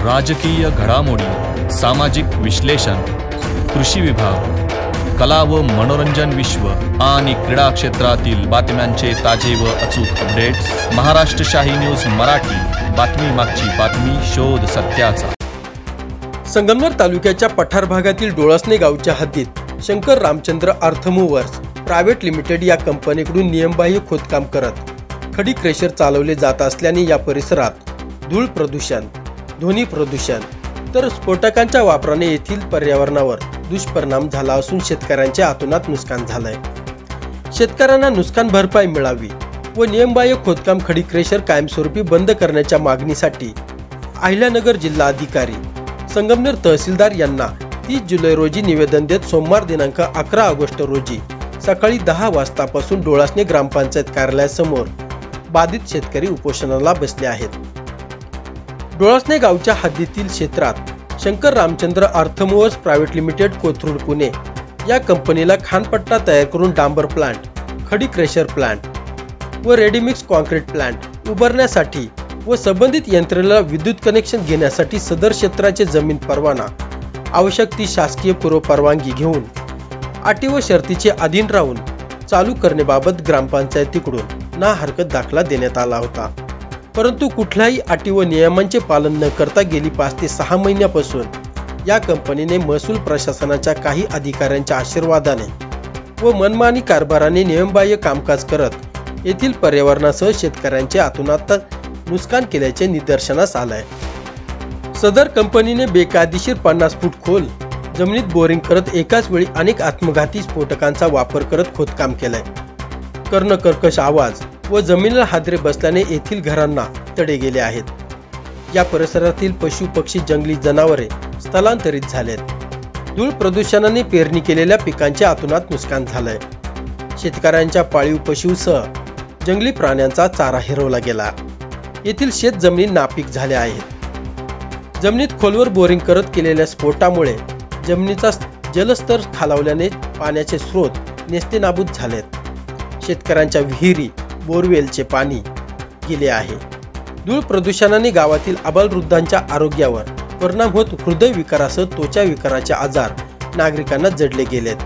राजकीय घडामोडी, सामाजिक विश्लेषण, कृषी विभाग, कला व मनोरंजन विश्व आणि क्रीडा क्षेत्रातील बातम्यांचे ताजे व अचूक अपडेट्स महाराष्ट्र शाही न्यूज मराठी। बातमी मागची बातमी, शोध सत्याचा। संगमनेर तालुक्याच्या पठार भागातील डोळसणे गावच्या हद्दीत शंकर रामचंद्र अर्थ मूव्हर्स प्रायव्हेट लिमिटेड या कंपनीकडून नियमबाह्य खोदकाम करत खडी क्रेशर चालवले जात असल्याने या परिसरात धूळ प्रदूषण, ध्वनी प्रदूषण तर स्फोटकांच्या वापराने येथील पर्यावरणावर दुष्परिणाम झाला असून शेतकऱ्यांचे अतोनात नुकसान झालंय। शेतकऱ्यांना नुकसान भरपाई मिळावी व नियमबाह्य खोदकाम खडी क्रेशर कायमस्वरूपी बंद करण्याच्या मागणीसाठी अहिल्यानगर जिल्हा अधिकारी संगमनेर तहसीलदार यांना 30 जुलै रोजी निवेदन देत सोमवार दिनांक 11 ऑगस्ट रोजी सकाळी 10 वाजतापासून डोळसणे ग्रामपंचायत कार्यालयासमोर बाधित शेतकरी उपोषणाला बसले आहेत। डोळसणे गावच्या हद्दीतील क्षेत्रात शंकर रामचंद्र अर्थ movers private limited Kothrud Pune या कंपनीला खानपट्टा तयार करून डांबर प्लांट, खडी क्रेशर प्लांट व रेडीमिक्स कॉन्क्रीट प्लांट उभारण्यासाठी व संबंधित यंत्रणेला विद्युत कनेक्शन घेण्यासाठी सदर क्षेत्राचे जमीन परवाना आवश्यक ती शासकीय पूर्व परवानगी घेऊन अटी व शर्तीचे अधीन राहून चालू करण्याबाबत ग्रामपंचायतीकडून ना हरकत दाखला देण्यात आला होता। परंतु कुठल्याही अटी व नियमांचे पालन न करता गेली 5 ते 6 महिन्यापासून या कंपनीने महसूल प्रशासनाच्या काही अधिकाऱ्यांच्या आशीर्वादाने व मनमानी कारभाराने नियमबाह्य कामकाज करत येथील पर्यावरणासह शेतकऱ्यांचे अतोनात नुकसान केल्याचे निदर्शनास आले आहे। सदर कंपनीने बेकायदेशीर 50 फूट खोल जमिनीत बोरिंग करत एकाच वेळी अनेक आत्मघाती स्फोटकांचा वापर करत खोदकाम केलाय। कर्णकर्कश आवाज व जमिनीला हादरे बसल्याने येथील घरांना तडे गेले आहेत। या परिसरातील पशु पक्षी, जंगली जनावरे स्थलांतरित झालेत। धूळ प्रदूषणाने पेरणी केलेल्या पिकांचे अतोनात नुकसान झालंय। शेतकऱ्यांच्या पाळीव पशुसह जंगली प्राण्यांचा चारा हिरवला गेला। येथील शेत जमिनी नापीक झाल्या आहेत। जमिनीत खोलवर बोरिंग करत केलेल्या स्फोटामुळे जमिनीचा जलस्तर खालावल्याने पाण्याचे स्रोत नेस्तेनाबूत झालेत। शेतकऱ्यांच्या विहिरी, बोरवेलचे पाणी गेले आहे। धूळ प्रदूषणाने गावातील आबालवृद्धांच्या आरोग्यावर परिणाम होत हृदय विकारासह त्वचा विकाराचे आजार नागरिकांना जडले गेलेत।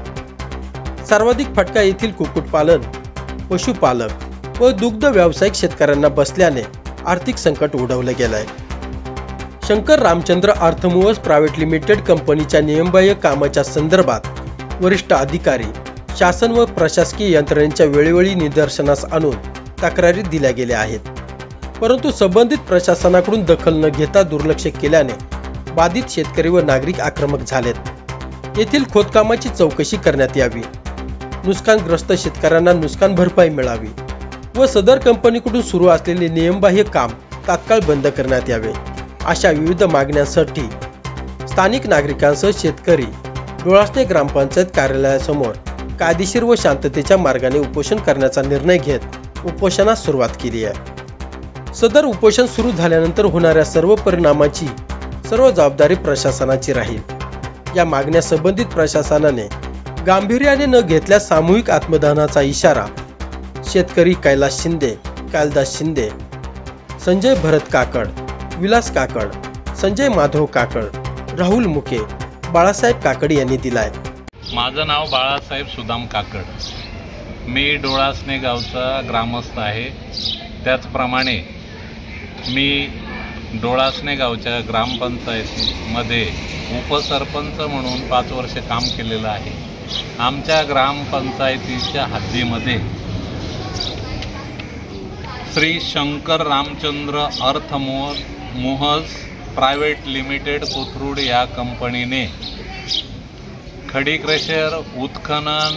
सर्वाधिक फटका येथील कुक्कुटपालन, पशुपालक व दुग्ध व्यावसायिक शेतकऱ्यांना बसल्याने आर्थिक संकट ओढवले गेलंय। शंकर रामचंद्र अर्थ मूव्हर्स प्रायव्हेट लिमिटेड कंपनीच्या नियमबाह्य कामाच्या संदर्भात वरिष्ठ अधिकारी, शासन व प्रशासकीय यंत्रणेच्या वेळोवेळी निदर्शनास आणून तक्रारी दिल्या गेल्या आहेत। परंतु संबंधित प्रशासनाकडून दखल न घेता दुर्लक्ष केल्याने बाधित शेतकरी व नागरिक आक्रमक झालेत। येथील खोदकामाची चौकशी करण्यात यावी, नुकसानग्रस्त शेतकऱ्यांना नुकसान भरपाई मिळावी व सदर कंपनीकडून सुरू असलेले नियमबाह्य काम तात्काळ बंद करण्यात यावे, अशा विविध मागण्यांसाठी स्थानिक नागरिकांसह शेतकरी डोळसणे ग्रामपंचायत कार्यालयासमोर कायदेशीर व शांततेच्या मार्गाने उपोषण करण्याचा निर्णय घेत उपोषणास सुरुवात केली आहे। सदर उपोषण सुरू झाल्यानंतर होणाऱ्या सर्व परिणामाची सर्व जबाबदारी प्रशासनाची राहील। या मागण्या संबंधित प्रशासनाने गांभीर्याने न घेतल्यास सामूहिक आत्मदहनाचा इशारा शेतकरी कैलास शिंदे, कालिदास शिंदे, संजय भरत काकड, विलास काकड, संजय माधव काकड, राहुल मुके, बाळासाहेब काकड यांनी दिलाय। माझं नाव बाळासाहेब सुदाम काकड, मी डोळसणे गावचा ग्रामस्थ आहे। त्याचप्रमाणे मी डोळसणे गावच्या ग्रामपंचायतीमध्ये उपसरपंच म्हणून 5 वर्ष काम केलेलं आहे। आमच्या ग्रामपंचायतीच्या हद्दीमध्ये श्री शंकर रामचंद्र अर्थ मूव्हर्स प्रायव्हेट लिमिटेड कोथरूड या कंपनीने खडी क्रेशर, उत्खनन,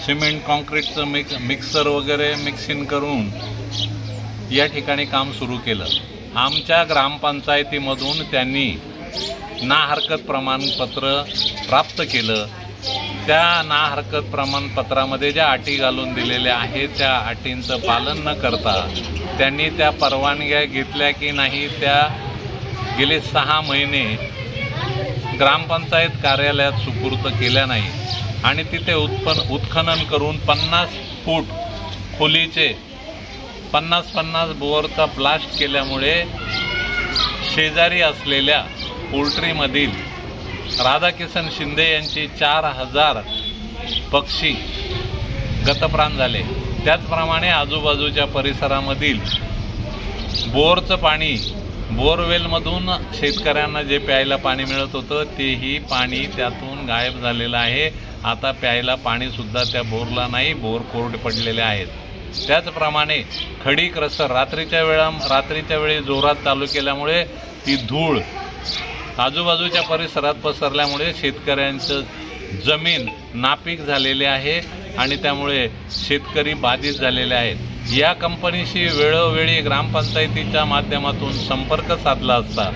सिमेंट कॉन्क्रीटचं मिक्सर वगैरे मिक्सिंग करून या ठिकाणी काम सुरू केलं। आमच्या ग्रामपंचायतीमधून त्यांनी ना हरकत प्रमाणपत्र प्राप्त केलं। त्या ना हरकत प्रमाणपत्रामध्ये ज्या अटी घालून दिलेल्या आहेत त्या अटींचं पालन न करता त्यांनी त्या परवानग्या घेतल्या की नाही त्या गेले 6 महिने ग्रामपंचायत कार्यालयात सुपूर्द केल्या नाही आणि तिथे उत्खनन करून 50 फूट खोलीचे 50-50 बोअरचा ब्लास्ट केल्यामुळे शेजारी असलेल्या पोल्ट्रीमधील राधाकिसन शिंदे यांची 4000 पक्षी गतप्राण झाले। त्याचप्रमाणे आजूबाजूच्या परिसरामधील बोरचं पाणी, बोरवेलमधून शेतकऱ्यांना जे प्यायला पाणी मिळत होतं तेही पाणी त्यातून गायब झालेलं आहे। आता प्यायला पाणीसुद्धा त्या बोरला नाही, बोर कोरडे पडलेले आहेत। त्याचप्रमाणे खडी क्रसर रात्रीच्या वेळी जोरात चालू केल्यामुळे ती धूळ आजूबाजूच्या परिसरात पसरल्यामुळे शेतकऱ्यांचं जमीन नापीक झालेली आहे आणि त्यामुळे शेतकरी बाधित झालेले आहेत। या कंपनीशी वेळोवेळी ग्रामपंचायतीच्या माध्यमातून संपर्क साधला असता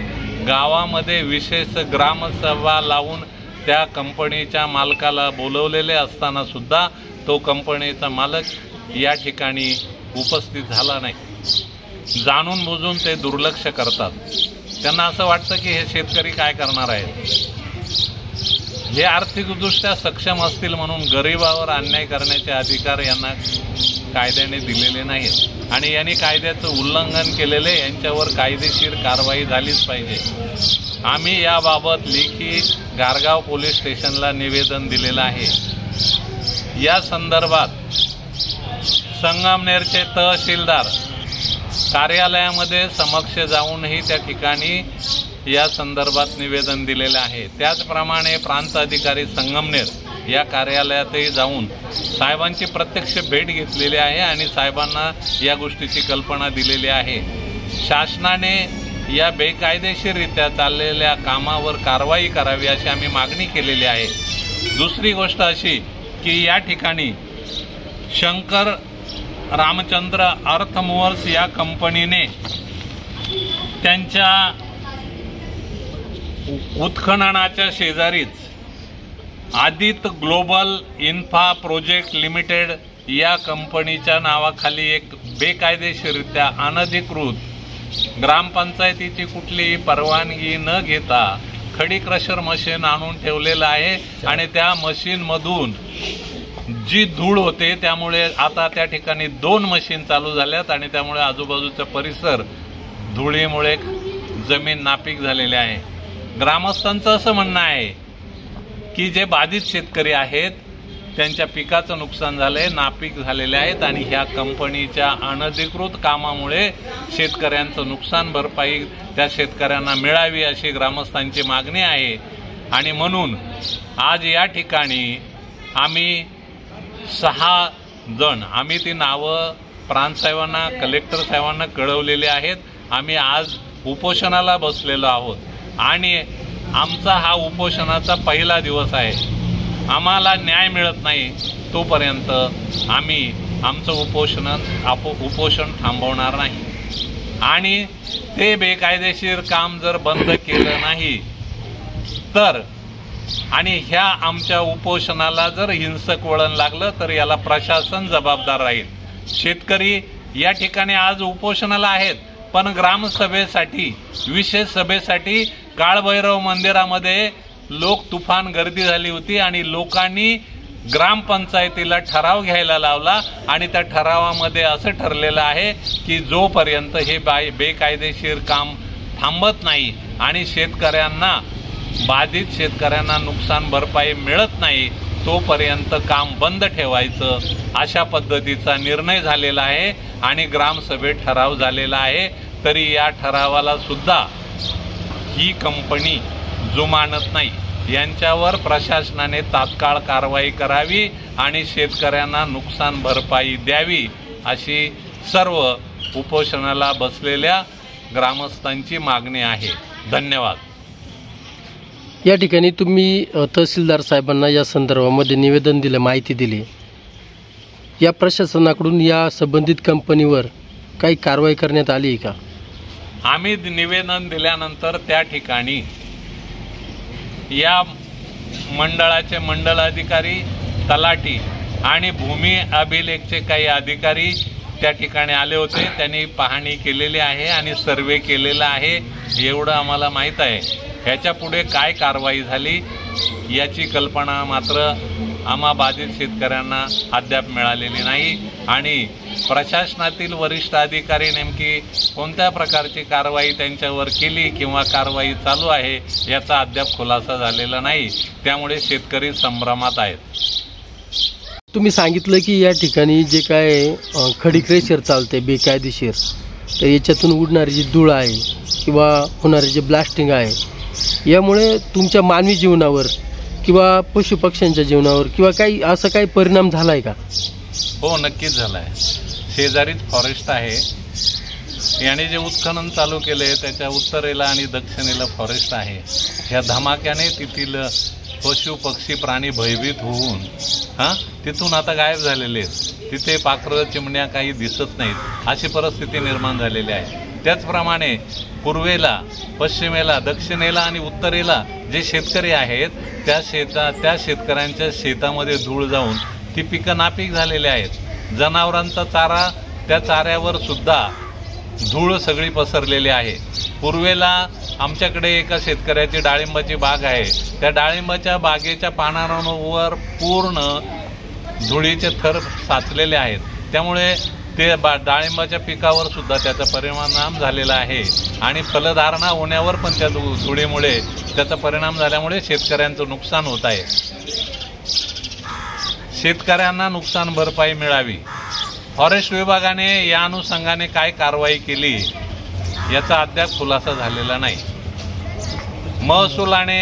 गावामध्ये विशेष ग्रामसभा लावून त्या कंपनीच्या मालकाला बोलवलेले असताना सुद्धा तो कंपनीचा मालक या ठिकाणी उपस्थित झाला नाही। जाणून बुजून ते दुर्लक्ष करतात। त्यांना असं वाटतं की हे शेतकरी काय करणार आहेत, हे आर्थिकदृष्ट्या सक्षम असतील म्हणून गरिबावर अन्याय करण्याचे अधिकार यांना कायद्याने दिलेले नाहीत आणि यांनी कायद्याचं उल्लंघन केलेले यांच्यावर कायदेशीर कारवाई झालीच पाहिजे। आम्ही याबाबत लेखी गारगाव पोलीस स्टेशनला निवेदन दिलेलं आहे। या संदर्भात संगमनेरचे तहसीलदार कार्यालयामध्ये समक्ष जाऊनही त्या ठिकाणी या संदर्भात निवेदन दिलेलं आहे। त्याचप्रमाणे प्रांत अधिकारी संगमनेर या कार्यालयातही जाऊन साहेबांची प्रत्यक्ष भेट घेतलेली आहे आणि साहेबांना या गोष्टीची कल्पना दिलेली आहे। शासनाने या बेकायदेशीररित्या चाललेल्या कामावर कारवाई करावी अशी आम्ही मागणी केलेली आहे। दुसरी गोष्ट अशी की या ठिकाणी शंकर रामचंद्र अर्थ मूव्हर्स या कंपनीने त्यांच्या उत्खननाच्या शेजारीच Aditya global infra project limited या कंपनीच्या नावाखाली एक बेकायदेशीररित्या अनधिकृत ग्रामपंचायतीची कुठलीही परवानगी न घेता खडी क्रशर मशीन आणून ठेवलेलं आहे आणि त्या मशीनमधून जी धूळ होते त्यामुळे आता त्या ठिकाणी 2 मशीन चालू झाल्यात आणि त्यामुळे आजूबाजूचा परिसर धुळीमुळे जमीन नापीक झालेली आहे। ग्रामस्थांचं असं म्हणणं आहे की जे बाधित शेतकरी आहेत त्यांच्या पिकाचं नुकसान झालंय, नापीक झालेले आहेत आणि ह्या कंपनीच्या अनधिकृत कामामुळे शेतकऱ्यांचं नुकसान भरपाई त्या शेतकऱ्यांना मिळावी अशी ग्रामस्थांची मागणी आहे। आणि म्हणून आज या ठिकाणी आम्ही 6 जण आम्ही ती नावं प्रांत साहेबांना, कलेक्टर साहेबांना कळवलेली आहेत। आम्ही आज उपोषणाला बसलेलो आहोत आणि आमचा हा उपोषणाचा पहिला दिवस आहे। आम्हाला न्याय मिळत नाही तोपर्यंत आम्ही आमचं उपोषण थांबवणार नाही आणि ते बेकायदेशीर काम जर बंद केलं नाही तर आणि ह्या आमच्या उपोषणाला जर हिंसक वळण लागलं तर याला प्रशासन जबाबदार राहील। शेतकरी या ठिकाणी आज उपोषणाला आहेत पण ग्रामसभेसाठी, विशेष सभेसाठी काळभैरव मंदिरामध्ये लोक तुफान गर्दी झाली होती आणि लोकांनी ग्रामपंचायतीला ठराव घ्यायला लावला आणि त्या ठरावामध्ये असं ठरलेलं आहे की जोपर्यंत हे बेकायदेशीर काम थांबत नाही आणि शेतकऱ्यांना, बाधित शेतकऱ्यांना नुकसान भरपाई मिळत नाही तोपर्यंत काम बंद ठेवायचं अशा पद्धतीचा निर्णय झालेला आहे आणि ग्रामसभेत ठराव झालेला आहे। तरी या ठरावाला सुद्धा ही कंपनी जुमानत नाही। यांच्यावर प्रशासनाने तात्काळ कारवाई करावी आणि शेतकऱ्यांना नुकसान भरपाई द्यावी अशी सर्व उपोषणाला बसलेल्या ग्रामस्थांची मागणी आहे। धन्यवाद। या ठिकाणी तुम्ही तहसीलदार साहेबांना या संदर्भामध्ये निवेदन दिलं, माहिती दिली। या प्रशासनाकडून या संबंधित कंपनीवर काही कारवाई करण्यात आली आहे का? आम्ही निवेदन दिल्यानंतर त्या ठिकाणी या मंडळाचे मंडल अधिकारी, तलाठी आणि भूमी अभिलेखचे काही अधिकारी त्या ठिकाणी आले होते। त्यांनी पाहणी केलेली आहे आणि सर्वे केलेला आहे एवढं आम्हाला माहीत आहे। ह्याच्या पुढे काय कारवाई झाली याची कल्पना मात्र आम्हा बाधित शेतकऱ्यांना अद्याप मिळालेली नाही आणि प्रशासनातील वरिष्ठ अधिकारी नेमकी कोणत्या प्रकारची कारवाई त्यांच्यावर केली किंवा कारवाई चालू आहे याचा अद्याप खुलासा झालेला नाही. त्यामुळे शेतकरी संभ्रमात आहेत. तुम्ही सांगितलं की या ठिकाणी जे काय खडी क्रेशर चालते बेकायदेशीर, तर याच्यातून उडणारी जी धूळ आहे किंवा होणारे जे ब्लास्टिंग आहे यामुळे तुमच्या मानवी जीवनावर किंवा पशुपक्ष्यांच्या जीवनावर किंवा काही असं काही परिणाम झाला आहे का? हो, नक्कीच झाला आहे. शेजारीच फॉरेस्ट आहे. याने जे उत्खनन चालू केले त्याच्या उत्तरेला आणि दक्षिणेला फॉरेस्ट आहे. ह्या धमाक्याने तेथील पशु पक्षी प्राणी भयभीत होऊन तिथून आता गायब झालेले आहेत. तिथे पाखरं चिमण्या काही दिसत नाहीत, अशी परिस्थिती निर्माण झालेली आहे. त्याचप्रमाणे पूर्वेला, पश्चिमेला, दक्षिणेला आणि उत्तरेला जे शेतकरी आहेत त्या शेतकऱ्यांच्या शेतामध्ये धूळ जाऊन ती पिकं नापीक झालेली आहेत. जनावरांचा चारा, त्या चाऱ्यावर सुद्धा धूळ सगळी पसरलेली आहे. पूर्वेला आमच्याकडे एका शेतकऱ्याची डाळिंबाची बाग आहे. त्या डाळिंबाच्या बागेच्या पानांवर पूर्ण धुळीचे थर साचलेले आहेत. त्यामुळे ते डाळिंबाच्या पिकावर सुद्धा त्याचा परिणाम झालेला आहे आणि फलधारणा होण्यावर पण त्या धुळीमुळे त्याचा परिणाम झाल्यामुळे शेतकऱ्यांचं नुकसान होत आहे. शेतकऱ्यांना नुकसान भरपाई मिळावी. फॉरेस्ट विभागाने या अनुषंगाने काय कारवाई केली याचा अद्याप खुलासा झालेला नाही. महसुलाने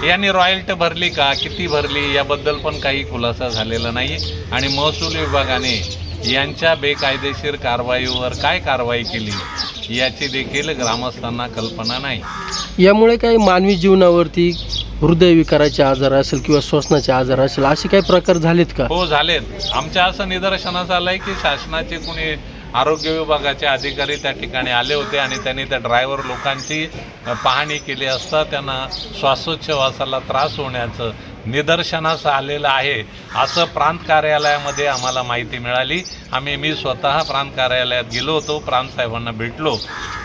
यांनी रॉयल्टी भरली का, किती भरली याबद्दल पण काही खुलासा झालेला नाही आणि महसूल विभागाने यांच्या बेकायदेशीर कारवाईवर काय कारवाई केली याची देखील ग्रामस्थांना कल्पना नाही. यामुळे काही मानवी जीवनावरती हृदयविकाराचे आजार असेल किंवा श्वसनाचे आजार असेल असे काही प्रकार झालेत का? हो, झालेत. आमच्या असं निदर्शनास आलंय की शासनाचे कुणी आरोग्य विभागाचे अधिकारी त्या ठिकाणी आले होते आणि त्यांनी त्या ड्रायव्हर लोकांची पाहणी केली असता त्यांना श्वासोच्छवासाला त्रास होण्याचं निदर्शनास आलेलं आहे असं प्रांत कार्यालयामध्ये आम्हाला माहिती मिळाली. मी स्वतः प्रांत कार्यालयात गेलो होतो, प्रांत साहेबांना भेटलो.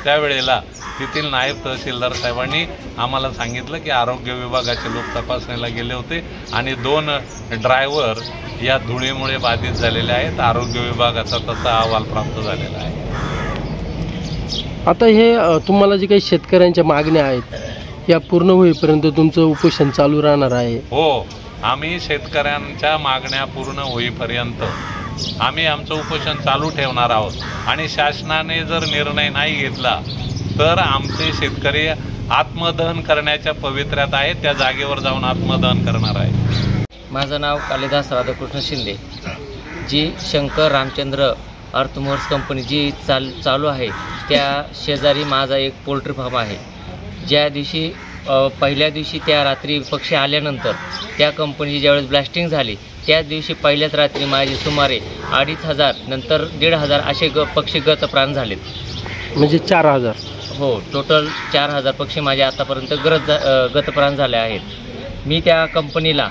त्यावेळेला तेथील नायब तहसीलदार साहेबांनी आम्हाला सांगितलं की आरोग्य विभागाचे लोक तपासणीला गेले होते आणि 2 ड्रायव्हर या धुळीमुळे बाधित झालेले आहेत. आरोग्य विभागाचा तसा अहवाल प्राप्त झालेला आहे. आता हे तुम्हाला जे काही शेतकऱ्यांच्या मागण्या आहेत या पूर्ण होईपर्यंत तुमचं उपोषण चालू राहणार आहे? हो, आम्ही शेतकऱ्यांच्या मागण्या पूर्ण होईपर्यंत आम्ही आमचं उपोषण चालू ठेवणार आहोत आणि शासनाने जर निर्णय नाही घेतला तर आमचे शेतकरी आत्मदहन करण्याच्या पवित्र्यात आहेत. त्या जागेवर जाऊन आत्मदहन करणार आहे. माझं नाव कालिदास राधाकृष्ण शिंदे. जी शंकर रामचंद्र अर्थमोर्स कंपनी जी चालू आहे त्या शेजारी माझा एक पोल्ट्री फार्म आहे. ज्या दिवशी पहिल्या दिवशी त्या रात्री पक्षी आल्यानंतर त्या कंपनीची ज्यावेळेस ब्लास्टिंग झाली त्याच दिवशी पहिल्याच रात्री माझे सुमारे 2500 नंतर 1500 असे पक्षी गतप्राण झालेत. म्हणजे 4000? हो, टोटल 4000 पक्षी माझे आतापर्यंत गतप्राण झाले आहेत. मी त्या कंपनीला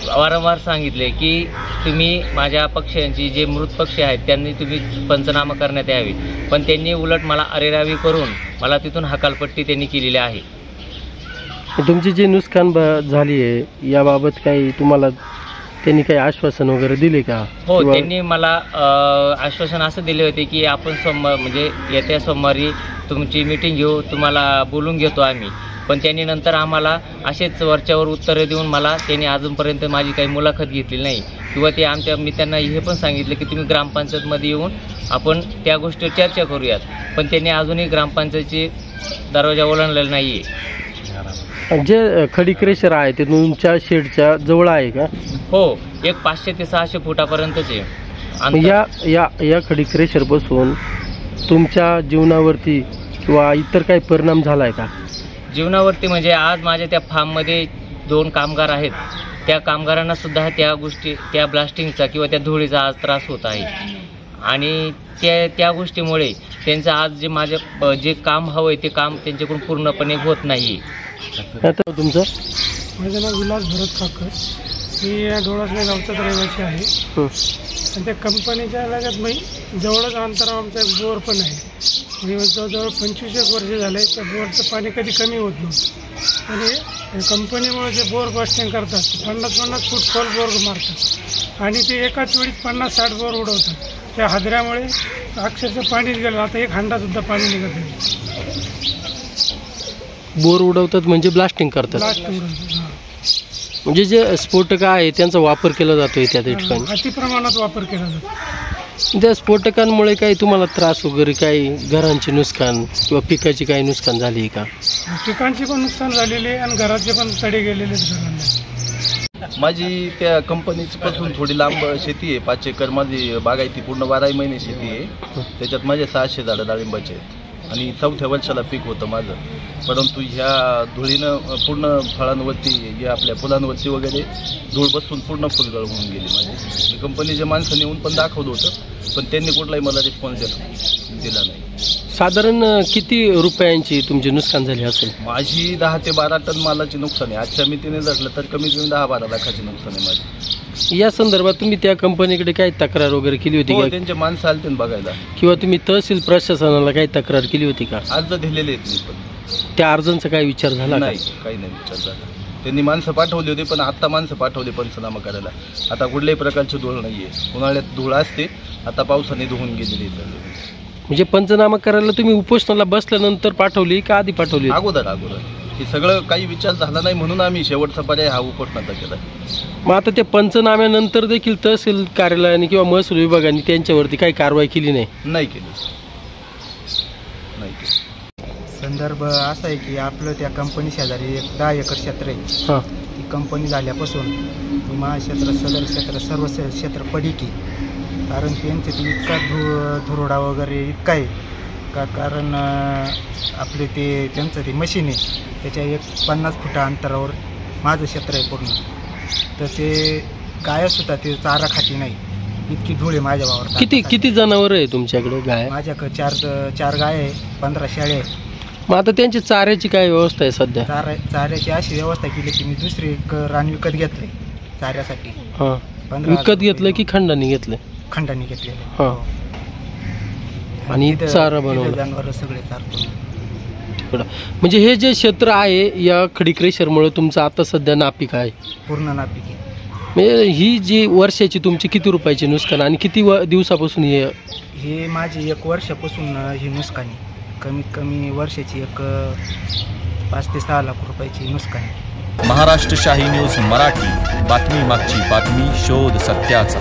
वारंवार सांगितले की तुम्ही माझ्या पक्ष्यांची जे मृत पक्षी आहेत त्यांनी तुम्ही पंचनामा करण्यात यावी, पण त्यांनी उलट मला अरेरावी करून मला तिथून हकालपट्टी त्यांनी केलेली आहे. तुमची जी नुकसान झाली आहे याबाबत काही तुम्हाला त्यांनी काही आश्वासन वगैरे दिले का? हो, त्यांनी मला आश्वासन असं दिले होते की आपण म्हणजे येत्या सोमवारी तुमची मीटिंग घेऊ, तुम्हाला बोलून घेतो आम्ही. पण त्यांनी नंतर आम्हाला असेच वरच्यावर उत्तरं देऊन त्यांनी अजूनपर्यंत माझी काही मुलाखत घेतली नाही किंवा मी त्यांना हे पण सांगितलं की तुम्ही ग्रामपंचायतमध्ये येऊन आपण त्या गोष्टीवर चर्चा करूयात, पण त्यांनी अजूनही ग्रामपंचायतची दरवाजा ओलांडलेला नाही आहे. जे खडी क्रेशर आहे ते तुमच्या शेडच्या जवळ आहे का? हो, एक 500 ते 600 फुटापर्यंतचे. या खडी क्रेशर बसून तुमच्या जीवनावरती किंवा इतर काही परिणाम झाला आहे का? जीवनावरती म्हणजे आज माझ्या त्या फार्ममध्ये 2 कामगार आहेत. त्या कामगारांना सुद्धा त्या ब्लास्टिंगचा किंवा त्या धुळीचा आज त्रास होत आहे आणि त्या गोष्टीमुळे त्यांचं आज जे काम हवं आहे ते काम त्यांच्याकडून पूर्णपणे होत नाही. आता तुमचं? माझं नाव विलास भरत काकर. मी या डोळसने गावचाच रहिवासी आहे आणि त्या कंपनीच्या लगत जवळच अंतरावर आमचा एक बोर पण आहे. जवळजवळ 25 वर्ष झाले त्या बोरचं पाणी कधी कमी होत नव्हतं आणि कंपनीमुळे जे बोर कॉस्टिंग करतात 50-50 फूट खोल बोर मारतात आणि ते एकाच वेळी 50-60 बोर उडवतात. त्या हादऱ्यामुळे अक्षरशः पाणीच गेलं. आता एक हांडासुद्धा पाणी निघत नाही. बोर उडवतात म्हणजे ब्लास्टिंग करतात. ब्लास्टिंग करतात. म्हणजे जे स्फोटक आहे त्यांचा वापर केला जातोय त्या ठिकाणी. अतिप्रमाणात वापर केला जातो. त्या स्फोटकांमुळे काही तुम्हाला त्रास वगैरे, काही घरांचे नुकसान किंवा पिकाची काही नुकसान झाली आहे का? पिकांची पण नुकसान झालेली आहे आणि घराचे पण तडे गेलेले घरांना. माझी त्या कंपनीपासून थोडी लांब शेती आहे. 5 एकर माझी बागायती पूर्ण 12 महिने शेती आहे. त्याच्यात माझे 600 झाडं डाळिंबाचे आहेत आणि 4थ्या वर्षाला पीक होतं माझं. परंतु ह्या धुळीनं पूर्ण फळांवरती, या आपल्या फुलांवरती वगैरे धूळ बसून पूर्ण फुलगळ होऊन गेली माझी. कंपनीच्या माणसांनी येऊन पण दाखवलं होतं, पण त्यांनी कुठलाही मला रिस्पॉन्स दिला नाही. साधारण किती रुपयांची तुमचे नुकसान झाले असेल? माझी 10 ते 12 टन मालाची नुकसान आहे. आजच्या मितीने धरलं तर कमीत कमी 10-12 लाखाची नुकसान आहे माझी. या संदर्भात तुम्ही त्या कंपनीकडे काही तक्रार वगैरे केली होती का? त्यांचे माणसं आले त्यांनी बघायला. किंवा तुम्ही तहसील प्रशासनाला काही तक्रार केली होती का? अर्ज दिलेले आहेत मी, पण त्या अर्जांचा काही विचार झाला नाही? काही नाही विचार झाला. त्यांनी माणसं पाठवली होती, पण आत्ता माणसं पाठवली पंचनामा करायला. आता कुठल्याही प्रकारची धूळ नाही आहे. उन्हाळ्यात धूळ असते, आता पावसाने धुवून गेलेली. म्हणजे पंचनामा करायला तुम्ही उपोषणाला बसल्यानंतर पाठवली का आधी पाठवली? अगोदर. हे सगळं काही विचार झाला नाही म्हणून आम्ही शेवटचा पर्याय हा उपोषणाचा केला. मग आता ते पंचनाम्यानंतर देखील तहसील कार्यालयाने किंवा महसूल विभागाने त्यांच्यावरती काही कारवाई केली नाही केली. संदर्भ असा आहे की आपलं त्या कंपनी शेजारी 10 एकर क्षेत्र आहे. ती कंपनी झाल्यापासून महाक्षेत्र, सदर क्षेत्र, सर्व क्षेत्र पडीकी. कारण त्यांचे ते इतका धुरोडा वगैरे इतका आहे का, कारण आपले ते त्यांचं ते मशीन आहे त्याच्या 50 फुटा अंतरावर माझं क्षेत्र आहे पूर्ण. तर ते गायसुद्धा ते चारा खाती नाही, इतकी धूळ आहे माझ्या वावरात. किती जनावर आहे तुमच्याकडे? गाय माझ्याकडे 4 गाय आहे, 15 शेळ्या आहे. मग आता त्यांची चाऱ्याची काय व्यवस्था आहे सध्या? चाऱ्याची अशी व्यवस्था केली की मी दुसरी एक रान विकत घेतले चाऱ्यासाठी. विकत घेतलं की खंडाने घेतलं? खंडाने घेतलेले. आणि चारा बनवला, जनावर सगळे चारतो. म्हणजे हे जे क्षेत्र आहे या खडी क्रेशरमुळे तुमचं आता सध्या नापीक आहे? पूर्ण नापीक आहे. म्हणजे ही जी वर्षाची तुमची किती रुपयाची नुकसान आणि किती दिवसापासून हे माझी 1 वर्षापासून ही नुकसान आहे. कमीत कमी वर्षाची 5 ते 6 लाख रुपयाची नुकसान आहे. महाराष्ट्र शाही न्यूज मराठी, बातमी मागची बातमी, शोध सत्याचा.